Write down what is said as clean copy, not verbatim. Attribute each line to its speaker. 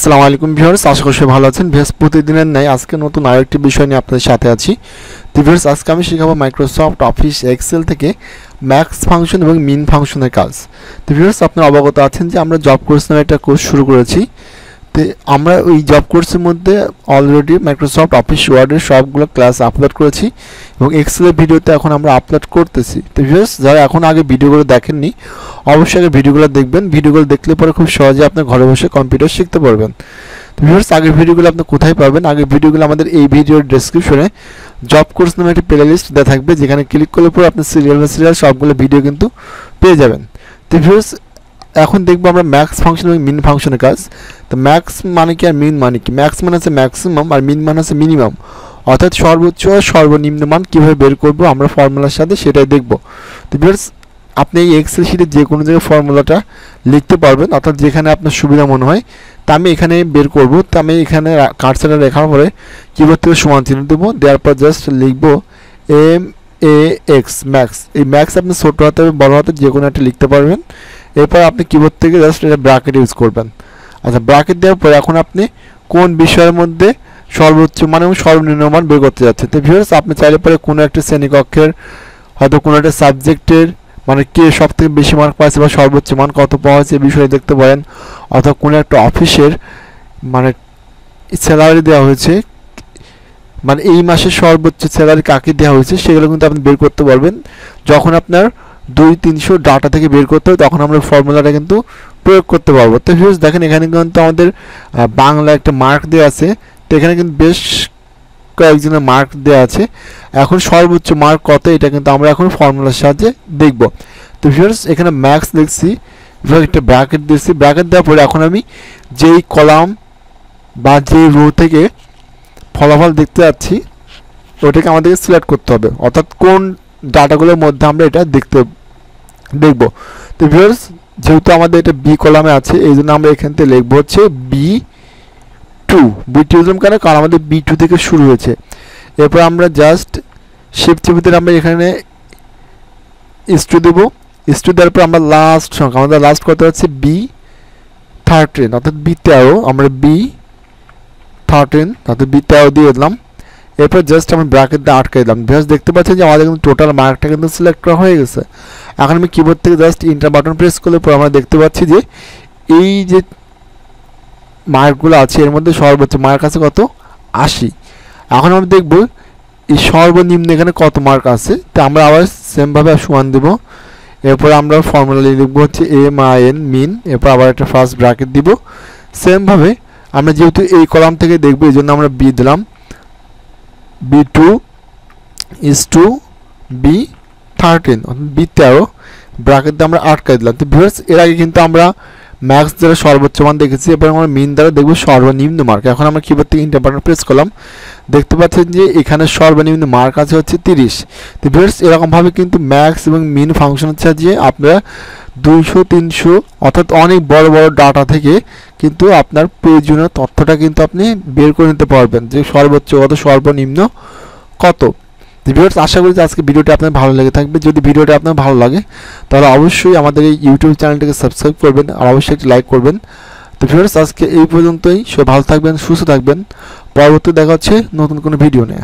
Speaker 1: আসসালামু আলাইকুম ভিউয়ার্স, আশা করি সবাই ভালো আছেন। ভিউয়ার্স, প্রতিদিনের ন্যায় আজকে নতুন আরেকটি বিষয় নিয়ে আপনাদের সাথে আছি। তো ভিউয়ার্স, আজকে আমি শেখাবো মাইক্রোসফট অফিস এক্সেল থেকে ম্যাক্স ফাংশন এবং মিন ফাংশনের কাজ। তো ভিউয়ার্স, আপনারা অবগত আছেন যে আমরা জব কোর্স নামে একটা কোর্স শুরু করেছি। তো আমরা ওই জব কোর্সের মধ্যে অলরেডি মাইক্রোসফট অফিস ওয়ার্ডের সবগুলো ক্লাস আপলোড করেছি এবং এক্সেলের ভিডিওতে এখন আমরা আপলোড করতেছি। তো ভিউয়ার্স, যারা এখন আগে ভিডিওগুলো দেখেননি অবশ্যই আগে ভিডিওগুলো দেখবেন। ভিডিওগুলো দেখলে পরে খুব সহজে আপনি ঘরে বসে কম্পিউটার শিখতে পারবেন। তো ভিউয়ার্স, আগের ভিডিওগুলো আপনি কোথায় পাবেন? আগের ভিডিওগুলো আমাদের এই ভিডিওর ডেসক্রিপশনে জব কোর্স নামে একটি প্লেলিস্ট দেওয়া থাকবে, যেখানে ক্লিক করলে পরে আপনি সিরিয়াল বাই সিরিয়াল সবগুলো ভিডিও কিন্তু পেয়ে যাবেন। তো ভিউয়ার্স, এখন দেখবো আমরা ম্যাক্স ফাংশন এবং মিন ফাংশনের কাজ। তো ম্যাক্স মানে কি আর মিন মানে কি? ম্যাক্স মানে হচ্ছে ম্যাক্সিমাম আর মিন মানে হচ্ছে মিনিমাম, অর্থাৎ সর্বোচ্চ সর্বনিম্ন মান কীভাবে বের করবো আমরা ফর্মুলার সাথে সেটাই দেখবো। তো ভিউয়ার্স, আপনি এই এক্সেল শিটে যে কোনো জায়গায় ফর্মুলাটা লিখতে পারবেন, অর্থাৎ যেখানে আপনার সুবিধা মনে হয়। তা আমি এখানে বের করব। তো আমি এখানে কার্সারটা লেখার পরে কিবোর্ড থেকে সমান চিহ্ন দেবো, দেওয়ার পর জাস্ট লিখবো MAX ম্যাক্স। এই ম্যাক্স আপনি ছোটো হাতে বড় হাতে যে কোনো একটা লিখতে পারবেন। এরপর আপনি কিবোর্ড থেকে জাস্ট এটা ব্র্যাকেট ইউজ করবেন। আচ্ছা, ব্র্যাকেট দেওয়ার পরে এখন আপনি কোন বিষয়ের মধ্যে সর্বোচ্চ মান এবং সর্বনিম্ন মান বের করতে যাচ্ছেন। তো ভিউয়ার্স, আপনি চাইলে পরে কোনো একটা শ্রেণীকক্ষের হয়তো কোনো একটা সাবজেক্টের মানে কে সব থেকে বেশি মার্ক পাচ্ছে বা সর্বোচ্চ মান কত পাওয়া হয়েছে এই বিষয়ে দেখতে পারেন, অথবা কোনো একটা অফিসের মানে স্যালারি দেওয়া হয়েছে, মানে এই মাসের সর্বোচ্চ স্যালারি কাকে দেওয়া হয়েছে সেগুলো কিন্তু আপনি বের করতে পারবেন। যখন আপনার 200-300 ডাটা থেকে বের করতে হবে তখন আমরা ফর্মুলাটা কিন্তু প্রয়োগ করতে পারবো। তো ভিউয়ার্স, দেখেন এখানে কিন্তু আমাদের বাংলা একটা মার্ক দেওয়া আছে। তো এখানে কিন্তু বেশ কয়েকজনের মার্ক দেওয়া আছে। এখন সর্বোচ্চ মার্ক কত এটা কিন্তু আমরা এখন ফর্মুলার সাহায্যে দেখব। তো ভিউয়ার্স, এখানে ম্যাক্স দেখছি, একটা ব্র্যাকেট দিচ্ছি। ব্র্যাকেট দেওয়ার পরে এখন আমি যেই কলাম বা যেই রো থেকে ফলাফল দেখতে যাচ্ছি ওটাকে আমাদেরকে সিলেক্ট করতে হবে, অর্থাৎ কোন ডাটাগুলোর মধ্যে আমরা এটা দেখব। তো ভিউয়ার্স, যেহেতু আমাদের এটা বি কলামে আছে এই জন্য আমরা এখান থেকে লিখবো হচ্ছে B2 দিলাম কেন? কারণ আমাদের B2 থেকে শুরু হয়েছে। এরপর আমরা জাস্ট শিফট চেপে দিলে আমরা এখানে S2 দেবো। S2 দেওয়ার পর আমরা লাস্ট সংখ্যা, আমাদের লাস্ট কত হচ্ছে B13, অর্থাৎ B13, আমরা B13 অর্থাৎ B13 দিয়ে দিলাম। এরপর জাস্ট আমি ব্র্যাকেট দিয়ে আটকে দিলাম। ভিউয়ার্স, দেখতে পাচ্ছেন যে আমাদের কিন্তু টোটাল মার্কটা কিন্তু সিলেক্ট করা হয়ে গেছে। এখন আমি কিবোর্ড থেকে জাস্ট এন্টার বাটন প্রেস করলে পর আমরা দেখতে পাচ্ছি যে এই যে মার্কগুলো আছে এর মধ্যে সর্বোচ্চ মার্ক আছে কত? 80। এখন আমরা দেখব এই সর্বনিম্ন এখানে কত মার্ক আছে। তো আমরা আবার সেমভাবে সমান দেব। এরপর আমরা ফর্মুলা লিখবো হচ্ছে MIN মিন। এরপর আবার একটা ফার্স্ট ব্র্যাকেট দিব। সেমভাবে আমরা যেহেতু এই কলাম থেকে দেখবো এই জন্য আমরা বি দিলাম। B2 is to B13 B13 bracket দিয়ে আমরা আটকাই দিলাম। তো ভিউয়ার্স, এর আগে কিন্তু আমরা ম্যাক্স দ্বারা সর্বোচ্চ মান দেখেছি, এবার আমরা মিন দ্বারা দেখব সর্বনিম্ন মার্ক। এখন আমরা কিবোর্ড থেকে এন্টার বাটন প্রেস করলাম, দেখতে পাচ্ছেন যে এখানে সর্বনিম্ন মার্ক আছে হচ্ছে 30। তো ভিউয়ার্স, এরকমভাবে কিন্তু ম্যাক্স এবং মিন ফাংশনের সাহায্যে আপনারা 200-300 অর্থাৎ অনেক বড় বড় ডাটা থেকে কিন্তু আপনার প্রয়োজনীয় তথ্যটা কিন্তু আপনি বের করে নিতে পারবেন, যে সর্বোচ্চ কত সর্বনিম্ন কত। ভিউয়ার্স, আশা করি যে আজকে ভিডিওটি আপনার ভালো লেগে থাকবে। যদি ভিডিওটি আপনার ভালো লাগে তাহলে অবশ্যই আমাদের এই ইউটিউব চ্যানেলটিকে সাবস্ক্রাইব করবেন আর অবশ্যই একটি লাইক করবেন। তো ভিউয়ার্স, আজকে এই পর্যন্তই। সবাই ভালো থাকবেন, সুস্থ থাকবেন। পরবর্তী দেখা হচ্ছে নতুন কোনো ভিডিও নিয়ে।